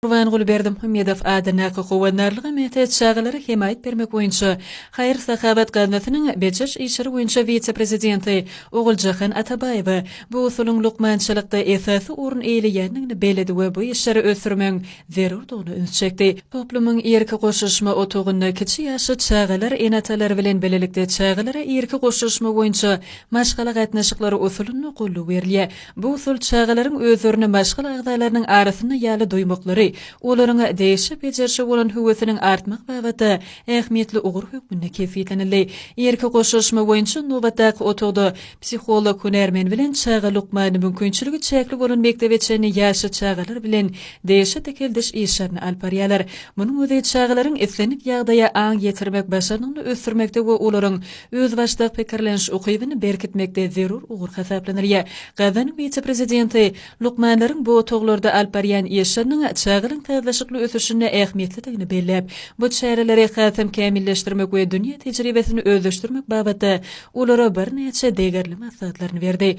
Kurban Gulberdim Hamedov adına kovanlarlığı metet şağıları himayet bermek boyunca Hayır Sahabat Qadnatı'nın Beçiş İşleri boyunca vice-prezidenti Oğulcahan Atabayeva bu usulun luqmançılıqda esası orun eğleyeninin beledi ve bu işleri ösürmün zerurduğunu ünsçekti. Toplumun erki koşuşma otuğunu kiçi yaşı çağılar enatalar bilen belelikte çağılara erki koşuşma boyunca maşgala qatnaşıkları usulunu qullu verliye. Bu usul çağıların özörünü maşgala ağdalarının arasını yalı duymukları olaryň değişip bejerşi bolan hüwetiniň artmak babata ähmiýetli ugur hükmünde kefiyetlenildi. Erki koşuşma boýunça nobatdaky otogda psikolog hunermen bilen çağa lukmany mümkinçiligi çäkli bolan mektebeçeni ýaşy çağalar bilen değişe tekeldiş işlerini alp barýarlar. Munyň özi çağalaryň eslenip ýagdaýa aň ýetirmek başanyny ösürmekde we olaryň öz başda pikirleniş ukybyny berkitmekde zerur ugur hasaplanýar. Gazanyň vice-prezidenti lukmanlaryň bu otoglarda alp barýan işleriniň çağaryň täzleşikli ösüşine ähmiýetlidigini belläp, bu çäreleri hasam kämilleşdirmek we dünýä tejribesini özleşdirmek babata olara bir neçe degerli maslahatlaryny berdi.